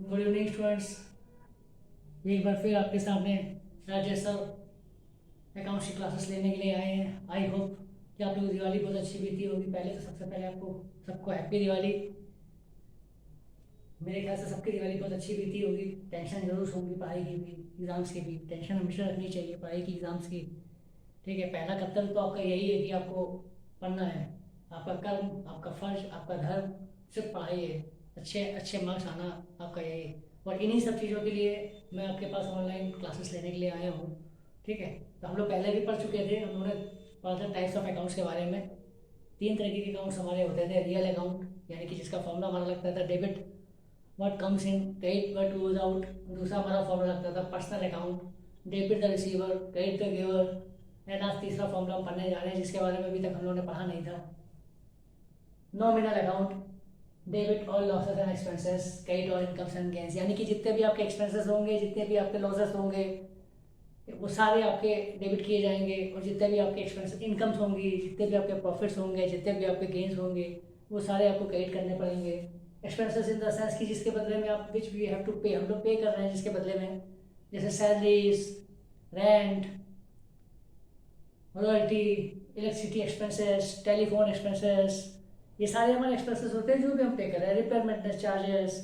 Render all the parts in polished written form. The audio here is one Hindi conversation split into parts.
Good evening students. एक बार फिर आपके सामने राजेश सर अकाउंट्स की क्लासेस लेने के लिए आए हैं। आई होप कि आप लोग दिवाली बहुत अच्छी बीती होगी। पहले तो सबसे पहले आपको सबको हैप्पी दिवाली। मेरे ख्याल से सबकी दिवाली बहुत अच्छी बीती होगी। टेंशन जरूर होगी पढ़ाई की भी, एग्ज़ाम्स की भी। टेंशन हमेशा रखनी चाहिए पढ़ाई की, एग्ज़ाम्स की। ठीक है, पहला कर्तव्य तो आपका यही है कि आपको पढ़ना है। आपका कर्म, आपका फर्ज, आपका धर्म सिर्फ पढ़ाई है। अच्छे अच्छे मार्क्स आना आपका यही है। और इन्हीं सब चीज़ों के लिए मैं आपके पास ऑनलाइन क्लासेस लेने के लिए आया हूँ। ठीक है, तो हम लोग पहले भी पढ़ चुके थे। हम लोगों ने पढ़ा था टाइप्स ऑफ अकाउंट्स के बारे में। तीन तरीके के अकाउंट्स हमारे होते थे। रियल अकाउंट यानी कि जिसका फॉर्मूला हमारा लगता था debit, what comes in, credit what goes out. दूसरा हमारा फॉर्मूला लगता था personal account, debit the receiver, credit the giver. And आज तीसरा फॉर्मूला हम पढ़ने जा रहे हैं जिसके बारे में अभी तक हम लोगों ने पढ़ा नहीं था। Nominal account, debit all losses and expenses, credit all incomes and gains. यानी कि जितने भी आपके एक्सपेंसेस होंगे, जितने भी आपके लॉसेस होंगे, वो सारे आपके डेबिट किए जाएंगे। और जितने भी आपके एक्सपेंस इनकम्स होंगी, जितने भी आपके प्रॉफिट्स होंगे, जितने भी आपके गेन्स होंगे, वो सारे आपको क्रेडिट करने पड़ेंगे। एक्सपेंसेस इन द सेंस कि जिसके बदले में आप विच वी हैव टू पे, हम लोग पे कर रहे हैं जिसके बदले में, जैसे salaries, rent, royalty, electricity expenses, telephone expenses, ये सारे हमारे एक्सपेंसेस होते हैं जो भी हम पे कर रहे हैं। Repair maintenance charges,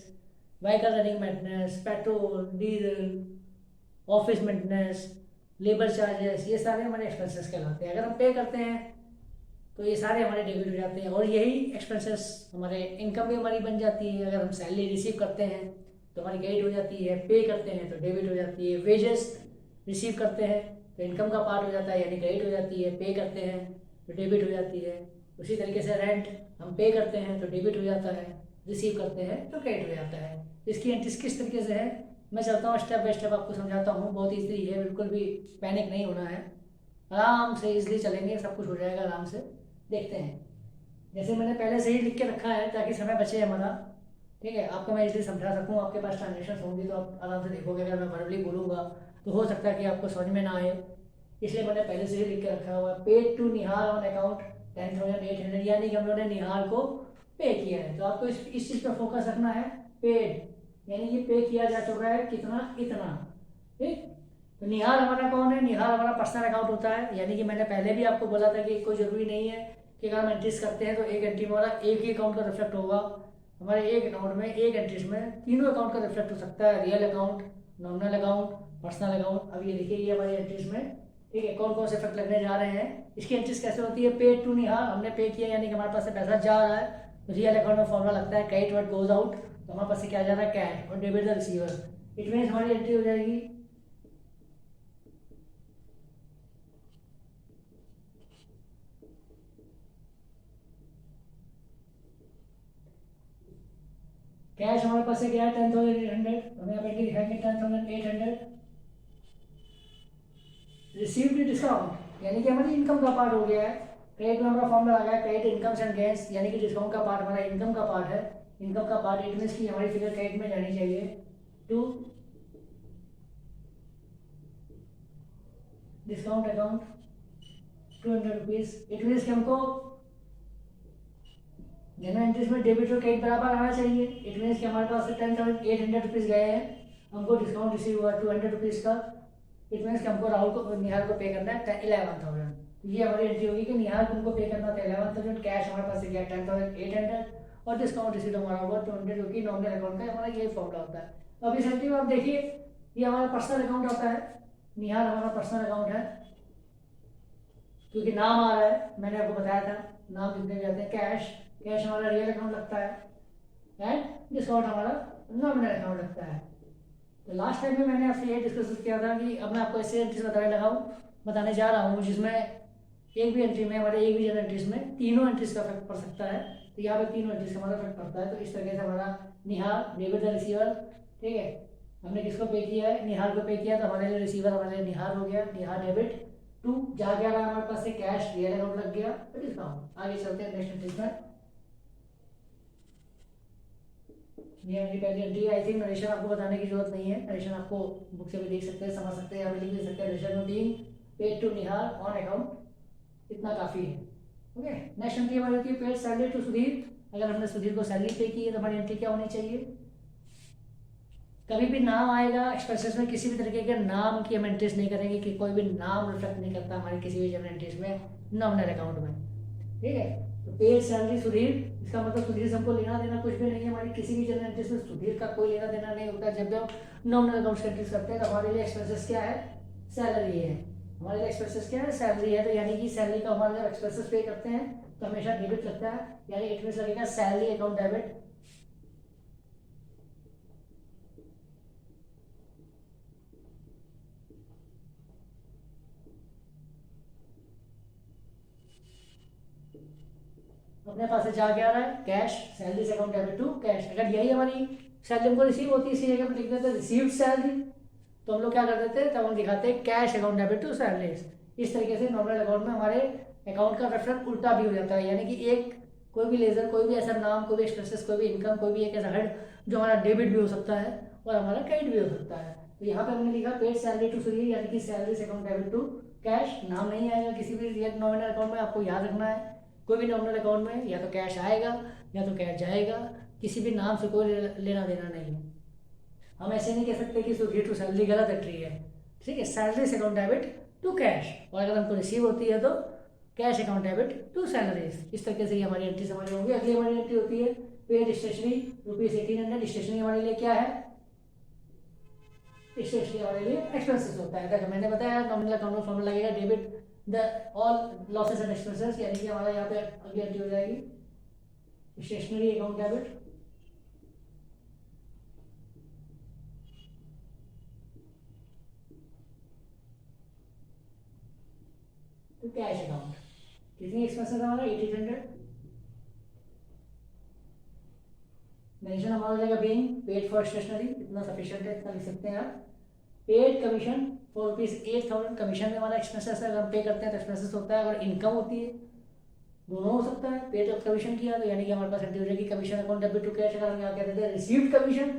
vehicle running maintenance, petrol diesel, office maintenance, labour charges, ये सारे हमारे एक्सपेंसेस कहलाते हैं। अगर हम पे करते हैं तो ये सारे हमारे डेबिट हो जाते हैं। और यही एक्सपेंसेस हमारे इनकम भी हमारी बन जाती है। अगर हम सैलरी रिसीव करते हैं तो हमारी क्रेडिट हो जाती है, पे करते हैं तो डेबिट हो जाती है। वेजेस रिसीव करते हैं तो इनकम का पार्ट हो जाता है यानी क्रेडिट हो जाती है, पे करते हैं तो डेबिट हो जाती है। उसी तरीके से रेंट हम पे करते हैं तो डेबिट हो जाता है, रिसीव करते हैं तो क्रेडिट हो जाता है। इसकी एंट्रीज किस तरीके से है मैं चलता हूँ, स्टेप बाय स्टेप आपको समझाता हूँ। बहुत ईजी है, बिल्कुल भी पैनिक नहीं होना है। आराम से इजीली चलेंगे, सब कुछ हो जाएगा आराम से। देखते हैं। जैसे मैंने पहले से ही लिख के रखा है ताकि समय बचे हमारा। ठीक है, आपको मैं इसलिए समझा सकूँ। आपके पास ट्रांजेक्शन होंगी तो आप आराम से देखोगे। अगर मैं वर्बली बोलूँगा तो हो सकता है कि आपको समझ में ना आए, इसलिए मैंने पहले से ही लिख के रखा हुआ है। Paid to Nihar on account 10,800, यानी कि हम लोगों ने निहार को पे किया है। तो आपको इस चीज़ पर फोकस रखना है। पेड यानी कि पे किया जा चुका है कितना, इतना। ठीक, तो निहार हमारा कौन है? निहार हमारा पर्सनल अकाउंट होता है। यानी कि मैंने पहले भी आपको बोला था कि कोई ज़रूरी नहीं है कि अगर हम एंट्रीज करते हैं तो एक एंट्री में हमारा एक ही अकाउंट का रिफ्लेक्ट होगा। हमारे एक अकाउंट में, एक एंट्रीज में तीनों अकाउंट का रिफ्लेक्ट हो सकता है। Real account, nominal account, personal account. अब ये देखिए, ये हमारी एंट्रीज में ठीक है कौन कौन से इफेक्ट लगने जा रहे हैं। इसकी एंट्रीज कैसे होती है? पेड टू निहार, हमने पे किया यानी कि हमारे पास से पैसा जा रहा है। तो रियल अकाउंट में फॉर्मूला लगता है क्रेडिट व्हाट गोज आउट, तो हमारे पास से क्या जा रहा है? कैश। और debit the receiver, it mean हमारी एंट्री हो जाएगी कैश। हमारे पास से क्या है? 10,800। हमें यहाँ पे लिखाएंगे 10,800। रिसीव्ड डिस्काउंट यानी कि हमारी इनकम का पार्ट हो गया है। क्रेडिट में हमारा फॉर्मूला आ गया क्रेडिट इनकम्स एंड गेन्स, यानी कि डिस्काउंट का पार्ट हमारा इनकम का पार्ट है। इनकम का पार्ट इट मीन्स की हमारी फिगर क्रेडिट में जानी चाहिए। To discount account 200 rupees, it means कि हमको जनरल एंट्रीज में डेबिट और क्रेडिट बराबर आना चाहिए। इट मीन्स कि हमारे पास से 10,800 रुपीज गए हैं, हमको डिस्काउंट रिसीव हुआ 200 रुपीज का। इट मीन्स कि हमको राहुल को, निहार को पे करना है 11,000। तो ये हमारी एंट्री होगी कि निहार को उनको पे करना था 11,000। कैश हमारे पास से गया 10,800 और डिस्काउंट रिसीव हमारा हुआ 200, जो कि नॉमिनल अकाउंट का हमारा यही फॉर्मूला होता है। तो अब इस एंट्री में आप देखिए, ये हमारा पर्सनल अकाउंट होता है। निहार हमारा पर्सनल अकाउंट है क्योंकि नाम आ रहा है, मैंने आपको बताया था नाम जितने भी आते हैं। कैश, कैश हमारा रियल अकाउंट लगता है। एंड डिस्काउंट हमारा नॉमिनल अकाउंट लगता है। तो लास्ट टाइम में मैंने आपसे ये डिस्कस किया था कि अब मैं आपको ऐसे एंट्रीज बताने जा रहा हूँ जिसमें एक भी एंट्री में, हमारे एक भी जनरल एंट्रीज में तीनों एंट्रीज का इफेक्ट पड़ सकता है। तो यहाँ पे तीनों एंट्रीज का हमारा इफेक्ट पड़ता है। तो इस तरीके से हमारा निहार, डेबिट द रिसीवर। ठीक है, हमने किसको पे किया है? निहार को पे किया, तो हमारे लिए रिसीवर हमारे लिए निहार हो गया, निहार डेबिट। टू जा गया हमारे पास से कैश, रियल अकाउंट लग गया, तो डिस्काउंट। आगे चलते हैं नेक्स्ट एंट्रीज में। ये मेरी पहली एंट्री। आई थिंक नरेशन आपको बताने की जरूरत नहीं है, नरेशन आपको बुक से भी देख सकते हैं, समझ सकते हैं, या भी लिख सकते हैं। नरेशन में being paid to Nihar on account, इतना काफी है। ओके, नेक्स्ट एंट्री हमारी होती है पेड सैलरी टू सुधीर। अगर हमने सुधीर को सैलरी पे की है तो हमारी एंट्री क्या होनी चाहिए? कभी भी नाम आएगा एक्सपेंसेस में, किसी भी तरीके के नाम की हम एंट्रीज नहीं करेंगे, कि कोई भी नाम रिफ्लेक्ट नहीं करता हमारी किसी भी जनरल एंट्रीज में नॉमिनल अकाउंट में। ठीक है, तो पेड सैलरी सुधीर, इसका मतलब सुधीर से हमको लेना देना कुछ भी नहीं है, हमारी किसी भी जनरल एंट्रीज में सुधीर का कोई लेना देना नहीं होता। जब भी हम नॉमिनल अकाउंट एंट्रीज करते हैं तो हमारे लिए एक्सपेंसेस क्या है, सैलरी है। हमारे लिए एक्सपेंसेस क्या है, सैलरी है। तो यानी कि सैलरी का हमारे जब एक्सपेंसेस पे करते हैं तो हमेशा डेबिट लगता है, यानी इट मींस लगेगा सैलरी अकाउंट डेबिट। अपने पास से जा के आ रहा है कैश, सैलरी से अकाउंट डेबिट टू कैश। अगर यही हमारी सैलरी हमको रिसीव होती है, इसी जगह पर लिख देते रिसीव्ड सैलरी, तो हम लोग क्या कर देते हैं, तब हम दिखाते हैं cash account debit to salaries. इस तरीके से नॉमिनल अकाउंट में हमारे अकाउंट का रेफरेंस उल्टा भी हो जाता है, यानी कि एक कोई भी लेजर, कोई भी ऐसा नाम, कोई भी एक्सपेंसेस, कोई भी इनकम, कोई भी एक ऐसा हेड जो हमारा डेबिट भी हो सकता है और हमारा क्रेडिट भी हो सकता है। तो यहाँ पे हमने लिखा पेड सैलरी टू सुधीर, यानी कि salary account debit to cash. नाम नहीं आएगा किसी भी नॉमिनल अकाउंट में, आपको याद रखना है। कोई भी नॉमिनल अकाउंट में या तो कैश आएगा या तो कैश जाएगा, किसी भी नाम से कोई लेना देना नहीं है। हम ऐसे नहीं कह सकते कि सुधीर टू सैलरी गलत एंट्री है। ठीक है, salary account debit to cash, और अगर हमको रिसीव होती है तो cash account debit to salaries. इस तरीके से ही हमारी एंट्रीज हमारी होगी। अगली हमारी एंट्री होती है पेड स्टेशनरी ₹1800। स्टेशनरी हमारे लिए क्या है, स्टेशनरी हमारे लिए एक्सपेंसेस होता है। जैसे मैंने बताया नॉमिनल अकाउंट में फॉर्मूला लगेगा debit the all losses and expenses, यानी कि हमारा यहाँ पे अगली एंट्री हो जाएगी stationery account debit to cash account. कितनी एक्सपेंसेस हमारा 1800। मेंशन हमारा हो जाएगा बीइंग पेड फॉर स्टेशनरी, इतना सफिशिएंट है, इतना लिख सकते हैं आप। पेड कमीशन फॉर ₹8,000, कमीशन में हमारा एक्सपेंसेस है, अगर हम पे करते हैं तो एक्सपेंसेस होता है। अगर इनकम होती है दोनों हो सकता है। पेड ऑफ कमीशन किया तो यानी कि हमारे पास एंट्री हो जाएगी commission account debit to cash. अगर हम यहाँ कहते हैं रिसीव्ड कमीशन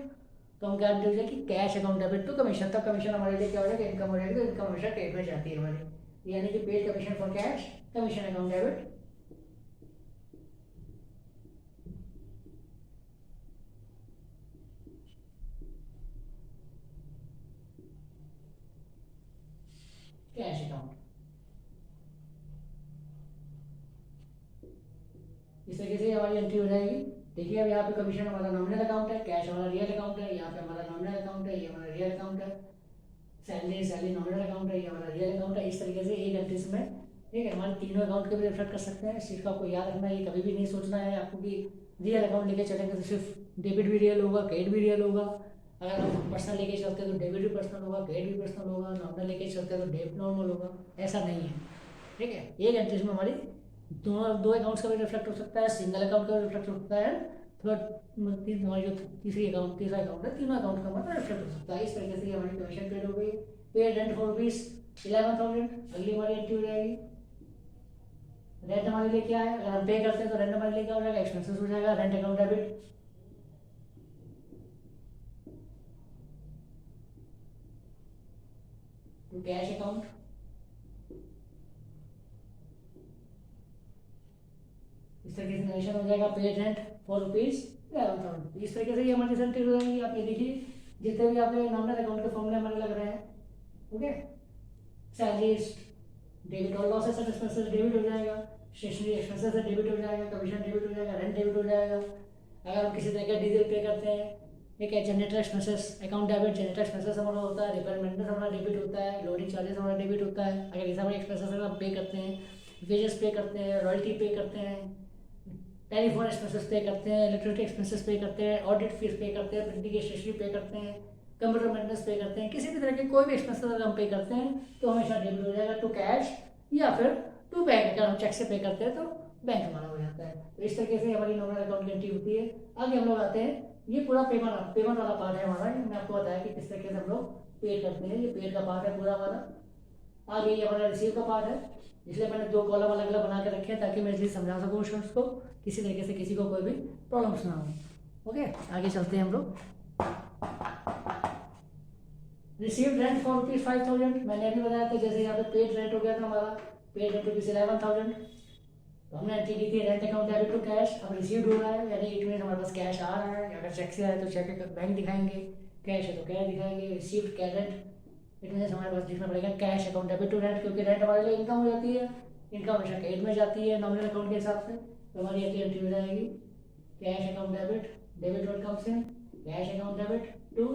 तो हम क्या एंट्री हो जाएगी cash account debit to commission. तब कमीशन हमारे लिए क्या हो जाएगा, इनकम हो जाएगी, तो इनकम हमेशा क्रेडिट में जाती है हमारी, यानी कि paid commission for cash, commission account debit. Cash account इस तरीके से हमारी एंट्री हो जाएगी। देखिए अब यहाँ पे कमीशन हमारा नॉमिनल अकाउंट है, कैश हमारा रियल अकाउंट है, यहाँ पे हमारा नॉमिनल अकाउंट है, ये हमारा रियल अकाउंट है। सैलरी नॉमिनल अकाउंट है, ये हमारा रियल अकाउंट है। इस तरीके से एक एंट्रीज में, ठीक है, हमारे तीनों अकाउंट के भी रिफ्लेक्ट कर सकते हैं। इस चीज़ का आपको याद रखना है, ये कभी भी नहीं सोचना है आपको कि रियल अकाउंट लेके चलेंगे तो सिर्फ डेबिट भी रियल होगा, क्रेडिट भी रियल होगा। अगर हम पर्सनल लेके चलते हैं तो डेबिट भी पर्सनल होगा, क्रेडिट भी पर्सनल होगा, नॉर्मल लेके चलते हैं तो डेबिट नॉर्मल होगा। ऐसा नहीं है, ठीक है। एक एंट्रीज में हमारी दो अकाउंट्स का भी रिफ्लेक्ट हो सकता है, सिंगल अकाउंट का भी रिफ्लेक्ट हो सकता है, थर्ड हमारी जो तीसरा अकाउंट है, तीनों अकाउंट का हमारा रिफ्लेक्ट हो सकता है। इस तरीके से हमारी कमीशन पेड हो गई। पेड रेंट फॉर ₹11,000, अगली हमारी एंट्री हो जाएगी। रेंट हमारे लिए क्या है, अगर हम पे करते हैं तो रेंट हमारे लिए क्या हो जाएगा, एक्सपेंसेस हो जाएगा, rent account debit to cash account. इस तरीके से कमीशन हो जाएगा पेड रेंट फॉर ₹11,000। इस तरीके से ये हमारी एंट्री हो जाएंगी। आप ये देखिए जितने भी आपके नॉमिनल अकाउंट के फॉर्मूले हमारे लग रहे हैं, ओके। सैलरीज डेबिट और लॉसेस एंड एक्सपेंसेस डेबिट हो जाएगा, स्टेशनरी एक्सपेंसेस से डेबिट हो जाएगा, कमीशन डेबिट हो जाएगा, रेंट डेबिट हो जाएगा। अगर हम किसी तरह का डीजल पे करते हैं, ठीक है, generator expenses account debit, generator expenses हमारा होता है, रिपेयर मेंटेनेंस हमारा डेबिट होता है, लोडिंग चार्जेस हमारा डेबिट होता है। अगर इस हमारे एक्सपेंसेस अगर हम पे करते हैं, वेजेस पे करते हैं, रॉयल्टी पे करते हैं, टेलीफोन एक्सपेंसेस पे करते हैं, इलेक्ट्रिसिटी एक्सपेंसेस पे करते हैं, ऑडिट फीस पे करते हैं, प्रिंटिंग की स्टेशनरी पे करते हैं, कंप्यूटर मेंटेनेंस पे करते हैं, किसी भी तरह के कोई भी एक्सपेंसेस अगर हम पे करते हैं तो हमेशा डेबिट हो जाएगा टू कैश या फिर टू बैंक। अगर हम चेक से पे करते हैं तो बैंक हमारा हो जाता है। तो इस तरीके से हमारी नॉमिनल अकाउंट की एंट्री होती है। आगे हम लोग आते हैं, ये पूरा पेमेंट वाला पार्ट है हमारा। मैंने आपको बताया कि किस तरीके से हम लोग पे करते हैं, ये पेड का पार्ट है पूरा हमारा। आगे ये हमारा रिसीव का पार्ट है, इसलिए मैंने दो कॉलम अलग अलग बना के रखे हैं ताकि मैं इसे समझा सकूँ स्टूडेंट्स को, किसी तरीके से किसी को कोई भी प्रॉब्लम्स ना हो। ओके, आगे चलते हैं हम लोग। रिसीव्ड रेंट फॉर ₹5,000, मैंने अभी बताया था। जैसे यहाँ पे पेड रेंट हो गया था हमारा, पेड रेंट ₹11,000, तो हमने एंट्री की थी rent account debit to cash. अब रिसीव्ड हो रहा है, यानी इट मीन हमारे पास कैश आ रहा है। अगर चेक से आए तो चेक बैंक दिखाएंगे, कैश है तो कैश दिखाएंगे, received cash rent it means हमारे पास लिखना पड़ेगा cash account debit to rent, क्योंकि रेंट हमारे लिए इनकम हो जाती है, इनकम हमेशा क्रेडिट में जाती है नॉमिनल अकाउंट के हिसाब से, तो हमारी अगली एंट्री हो जाएगी cash account debit, debit what comes in cash account debit to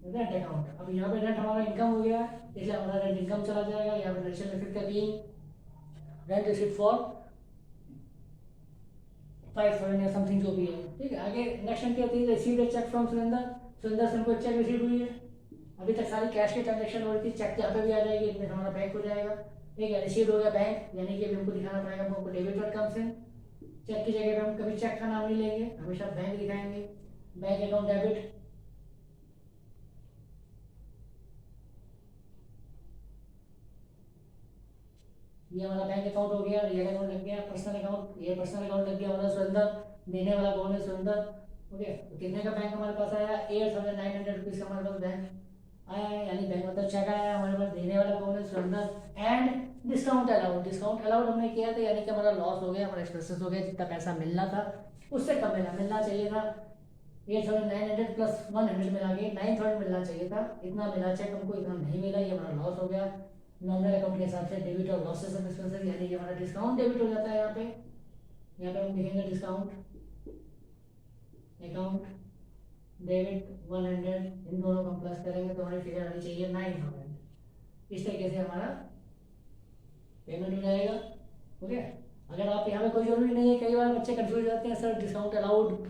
rent account. अब यहाँ पे रेंट हमारा इनकम हो गया, इसलिए हमारा रेंट इनकम चला जाएगा, यहाँ पे नेचुरल इफेक्ट है बीइंग रेंट रिसीव्ड फॉर 5,000 या समथिंग जो भी है, ठीक है। आगे नेक्स्ट एंट्री आती है received cheque from Surendra, Surendra से हमको चेक रिसीव हुई है, अभी तक सारी कैश की ट्रांजेक्शन हो रही थी, चेक यहाँ पे भी आ जाएगी, इसमें हमारा बैंक हो जाएगा, ठीक है। रिसीव हो गया बैंक, यानी कि अभी हमको दिखाना पड़ेगा हमको debit what comes in, cheque की जगह पे हम कभी चेक का नाम नहीं लेंगे, हमेशा बैंक दिखाएंगे, बैंक अकाउंट डेबिट, ये हमारा बैंक अकाउंट हो गया, रियल अकाउंट लग गया, पर्सनल अकाउंट, ये पर्सनल अकाउंट लग गया हमारा सुरेंद्र, देने वाला कौन है सुरेंद्र, ओके। तो कितने का बैंक हमारे पास आया 8,900 रुपीज का हमारे पास बैंक आया है, यानी बैंक मतलब चेक आया हमारे पास, देने वाला कौन है Surendra, and discount allowed, discount allowed हमने किया था, यानी कि हमारा लॉस हो गया, हमारा एक्सपेंसेस हो गया, जितना पैसा मिलना था उससे कम मिलना चाहिए था, 8,900 प्लस 100 मिला के 9,000 मिलना चाहिए था, इतना मिला चेक हमको, इतना नहीं मिला, ये हमारा लॉस हो गया। नॉमिनल अकाउंट के हिसाब से डेबिट और लॉसेस ऑफ एक्सपेंसेस, यानी कि हमारा डिस्काउंट डेबिट हो जाता है यहाँ पे हम लिखेंगे डिस्काउंट अकाउंट डेबिट 100, इन दोनों को प्लस करेंगे तो हमारी फिगर आनी चाहिए 9,000, इस तरीके से हमारा पेमेंट हो जाएगा, ओके। अगर आप यहाँ पे कोई जरूरी नहीं है, कई बार बच्चे कंफ्यूज हो जाते हैं सर डिस्काउंट अलाउड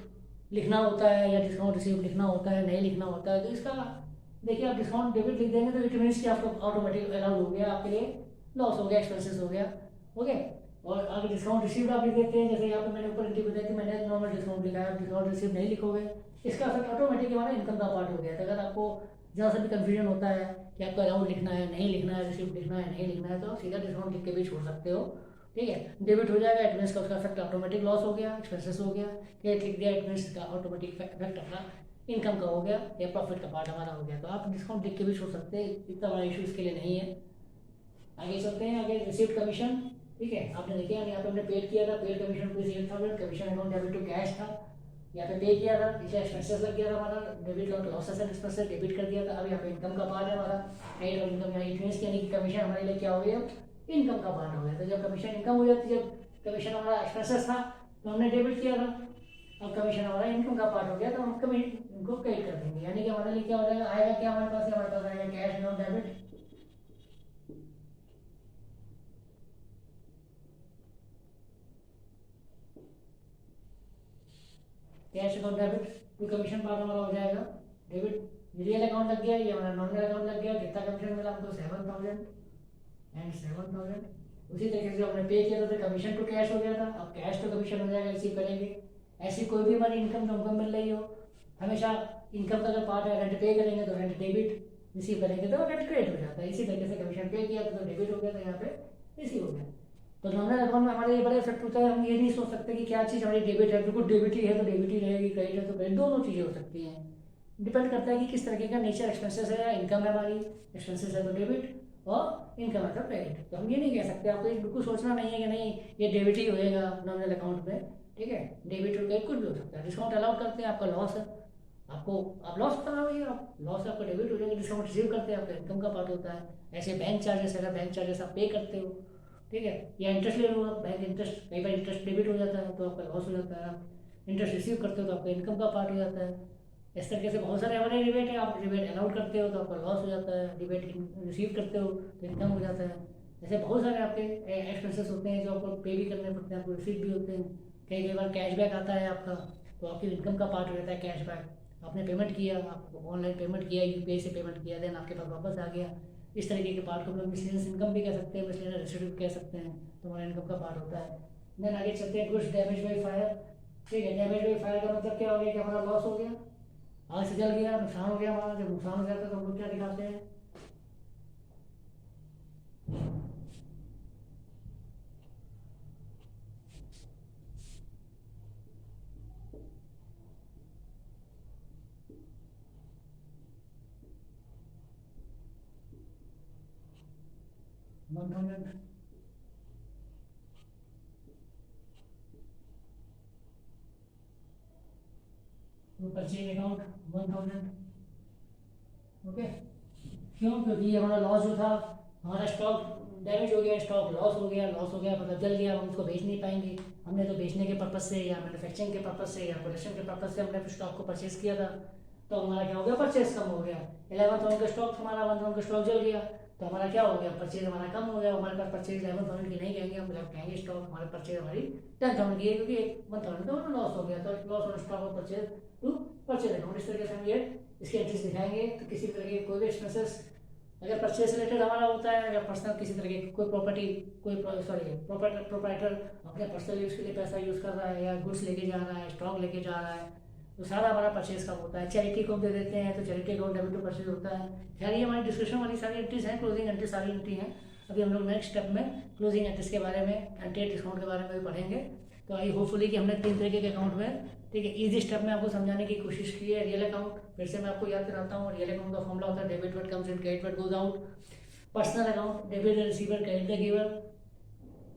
लिखना होता है या डिस्काउंट रिसीव लिखना होता है, नहीं लिखना होता है, तो इसका देखिए आप डिस्काउंट डेबिट लिख देंगे तो इट मीन्स कि आपको ऑटोमेटिक अलाउड हो गया, आपके लिए लॉस हो गया, एक्सपेंसेस हो गया, ओके। और अगर डिस्काउंट रिसीव आप लिख देते हैं, जैसे यहाँ पे मैंने ऊपर एंट्री बताई थी, मैंने नॉर्मल डिस्काउंट लिखा है, डिस्काउंट रिसीव नहीं लिखोगे, इसका इफेक्ट ऑटोमेटिक हमारा इनकम का पार्ट हो गया था। अगर आपको जहाँ से भी कन्फ्यूजन होता है कि आपको अलाउड लिखना है, नहीं लिखना है, रिसीव लिखना है, नहीं लिखना है, तो आप सीधा डिस्काउंट लिख के भी छोड़ सकते हो, ठीक है। डेबिट हो जाएगा, इट मीन्स का उसका इफेक्ट ऑटोमेटिक लॉस हो गया, एक्सपेंसेस हो गया, क्रेडिट लिख दिया, इट मीन्स का ऑटोमेटिक इफेक्ट अपना इनकम का हो गया या प्रॉफिट का पार्ट हमारा हो गया, तो आप डिस्काउंट लिख के भी छोड़ सकते हैं, इतना बड़ा इशू इसके लिए नहीं है। आगे चलते हैं, आगे रिसीव्ड कमीशन, ठीक है। आपने देखा यहाँ पे हमने पेड किया था, paid commission rupees 8,000, commission account debit to cash था, यहाँ पे पे किया था, इसे एक्सपेंसेस लग गया था हमारा, डेबिट और लॉसेस एंड एक्सपेंसेस डेबिट कर दिया था, अब यहाँ पे इनकम का पार्ट है हमारा, क्रेडिट और इनकम यहाँ इट मीन्स यानी कि कमीशन हमारे लिए क्या हो गया, इनकम का पार्ट हो गया। तो जब कमीशन इनकम हो जाती है, जब कमीशन हमारा एक्सपेंसेस था तो हमने डेबिट किया था, अब कमीशन हमारा इनकम का पार्ट हो गया तो हम कमीशन इनको क्रेडिट कर देंगे, यानी कि हमारे लिए क्या हो जाएगा, आएगा क्या हमारे पास आएगा cash account debit, cash account debit to commission part हमारा हो जाएगा डेबिट, रियल अकाउंट लग गया, ये हमारा नॉमिनल अकाउंट लग गया, कितना कमीशन मिला हमको 7,000 एंड 7,000, उसी तरीके से हमने पे किया था तो कमीशन टू कैश हो गया था, अब कैश टू कमीशन हो जाएगा, रिसीव करेंगे। ऐसी कोई भी हमारी इनकम जो हमको मिल रही हो, हमेशा इनकम का जो पार्ट है, रेंट पे करेंगे तो रेंट डेबिट, रिसीव करेंगे तो रेंट क्रेडिट हो जाता है, इसी तरीके से कमीशन पे किया तो डेबिट हो गया, तो यहाँ पे रिसीव हो गया। तो नॉमिनल अकाउंट में हमारे ये बड़ा इफेक्ट होता है, हम ये नहीं सोच सकते कि क्या चीज़ हमारी डेबिट है, बिल्कुल डेबिट ही है तो डेबिट ही रहेगी, क्रेडिट है तो क्रेडिट, दोनों चीज़ें हो सकती हैं, डिपेंड करता है कि किस तरीके का नेचर एक्सपेंसेस है या इनकम है हमारी, एक्सपेंसेस है तो डेबिट और इनकम है तो क्रेडिट, तो हम ये नहीं कह सकते, आपको ये बिल्कुल सोचना नहीं है कि नहीं ये डेबिट ही होएगा नॉमिनल अकाउंट में, ठीक है। डेबिट और क्रेडिट कुछ भी हो सकता है, डिस्काउंट अलाउड करते हैं, आपका लॉस है, आपको आप लॉस करना होगी, आप लॉस आपका डेबिट हो जाएगा, डिस्काउंट रिसीव करते हैं आपका इनकम का पार्ट होता है। ऐसे बैंक चार्जेस, अगर बैंक चार्जेस आप पे करते हो, ठीक है, या इंटरेस्ट ले लो आप, बैंक इंटरेस्ट, कई बार इंटरेस्ट डेबिट हो जाता है तो आपका लॉस हो जाता है, आप इंटरेस्ट रिसीव करते हो तो आपका इनकम का पार्ट हो जाता है। इस तरीके से बहुत सारे हमारे रिबेट है, आप रिबेट अलाउड करते हो तो आपका लॉस हो जाता है, रिबेट रिसीव करते हो तो इनकम हो जाता है। ऐसे बहुत सारे आपके एक्सपेंसेस होते हैं जो आपको पे भी करने पड़ते हैं, आपको रिसीव भी होते हैं, कई कई बार कैशबैक आता है आपका, तो आपकी इनकम का पार्ट हो जाता है कैशबैक, आपने पेमेंट किया, आप ऑनलाइन पेमेंट किया, यूपीआई से पेमेंट किया, देन आपके पास वापस आ गया, इस तरीके के पार्ट को हम लोग मिसलेनियस इनकम भी कह सकते हैं, मिसलेनियस रेसिड्यू कह सकते हैं, तो हमारा इनकम का पार्ट होता है। देन आगे चलते हैं गुड्स डैमेज बाई फायर, ठीक है। डैमेज बाई फायर का मतलब क्या हो गया कि हमारा लॉस हो गया, आग से जल गया, नुकसान हो गया हमारा, जब नुकसान हो जाता है तो हम लोग क्या दिखाते हैं, $1,000, तो परचेज अकाउंट 1000, ओके। क्यों? क्योंकि ये हमारा लॉस जो था, हमारा स्टॉक डैमेज हो गया, स्टॉक लॉस हो गया, लॉस हो गया मतलब जल गया, हम उसको बेच नहीं पाएंगे। हमने तो बेचने के पर्पज़ से या मैन्युफैक्चरिंग के पर्पज़ से या प्रोडक्शन के पर्पज़ से हमने स्टॉक को परचेज किया था, तो हमारा क्या हो गया, परचेज कम हो गया। 11,000 का स्टॉक हमारा 1,000 का स्टॉक जल गया, तो हमारा क्या हो गया, परचेज हमारा कम हो गया। हमारे पास परचेज 11,000 की नहीं कहेंगे हम, जब कहेंगे स्टॉक हमारे परचेज हमारी 10,000 की है, क्योंकि 1,000 का लॉस हो गया, तो loss on stock of purchase to purchase account. इस तरीके से हम ये इसके एंट्रीज दिखाएंगे। तो किसी तरह के कोई भी एक्सपेंसेस अगर परचेज रिलेटेड हमारा होता है, अगर पर्सनल किसी तरह की कोई प्रॉपर्टी, कोई प्रोप्राइटर अपने पर्सनल यूज़ के लिए पैसा यूज़ कर रहा है, या गुड्स लेके जा रहा है, स्टॉक लेके जा रहा है, तो सारा हमारा परचेज का होता है। चैरिटी को हम दे देते हैं, तो charity account debit to purchase होता है। खैर ये हमारी डिस्क्रिप्शन वाली सारी एंट्रीज हैं, क्लोजिंग एंट्री सारी एंट्री हैं। अभी हम लोग नेक्स्ट स्टेप में क्लोजिंग एंट्रीज के बारे में, एंट्री डिस्काउंट के बारे में भी पढ़ेंगे। तो आई होपफुली कि हमने 3 तरीके के अकाउंट में, ठीक है, ईजी स्टेप में आपको समझाने की कोशिश की है। रियल अकाउंट फिर से मैं आपको याद कराता हूँ, रियल अकाउंट का फॉर्मूला होता है debit what comes in, credit what goes out. Personal account debit the receiver, credit the giver.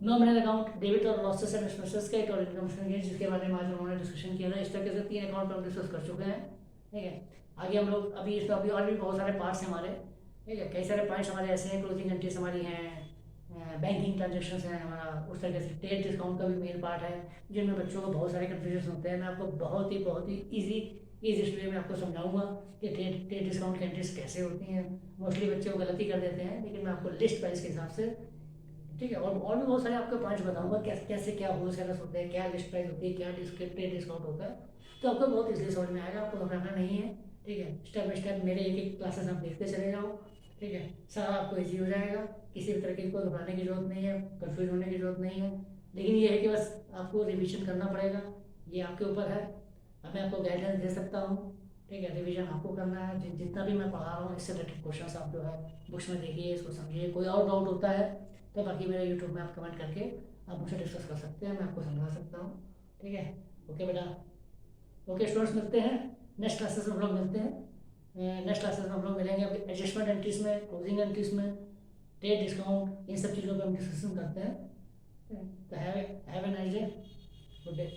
Nominal account debit और लॉसेस एंड एक्सपेंसेस का, और इनकम गेन, जिसके बारे में आज उन्होंने डिस्कशन किया था। इस तरह से 3 अकाउंट पर हम डिस्कस कर चुके हैं, ठीक है। आगे हम लोग अभी इस अभी और भी बहुत सारे पार्ट्स हैं हमारे, ठीक है। कई सारे पॉइंट्स हमारे ऐसे हैं, क्लोजिंग एंट्रीज हमारी हैं, बैंकिंग ट्रांजेक्शन है हमारा, उस तरीके से ट्रेड डिस्काउंट का भी मेन पार्ट है, जिनमें बच्चों को बहुत सारे कन्फ्यूजन होते हैं। मैं आपको बहुत ही ईजी वे में आपको समझाऊंगा कि ट्रेड डिस्काउंट की एंट्रीज कैसे होती हैं। मोस्टली बच्चे वो गलती कर देते हैं, लेकिन मैं आपको लिस्ट प्राइस के हिसाब से, ठीक है, और भी बहुत सारे आपको पॉइंट्स बताऊंगा कैसे कैसे क्या होलसेलर्स होते हैं, क्या लिस्ट प्राइस होती है, क्या ट्रेड डिस्काउंट होता है, तो आपको बहुत इजीली समझ में आएगा। आपको घबराना नहीं है, ठीक है। स्टेप बाय स्टेप मेरे एक क्लासेस आप देखते चले जाओ, ठीक है, सारा आपको ईजी हो जाएगा। किसी भी तरह की कोई घबराने की जरूरत नहीं है, कंफ्यूज होने की जरूरत नहीं है। लेकिन ये है कि बस आपको रिविजन करना पड़ेगा, ये आपके ऊपर है। अब मैं आपको गाइडेंस दे सकता हूँ, ठीक है, रिवीजन आपको करना है। जितना भी मैं पढ़ा रहा हूँ इससे रिलेटेड क्वेश्चन आप जो है बुक्स में देखिए, इसको समझिए। कोई और डाउट होता है तो बाकी मेरे यूट्यूब में आप कमेंट करके आप मुझसे डिस्कस कर सकते हैं, मैं आपको समझा सकता हूँ, ठीक है। ओके बेटा, ओके स्टूडेंट्स, मिलते हैं नेक्स्ट क्लासेस में, हम लोग मिलते हैं नेक्स्ट क्लासेस में। हम लोग मिलेंगे अभी एडजस्टमेंट एंट्रीज में, क्लोजिंग एंट्रीज में, ट्रेड डिस्काउंट, इन सब चीज़ों पर हम डिस्कशन करते हैं। तो have a nice day, good day.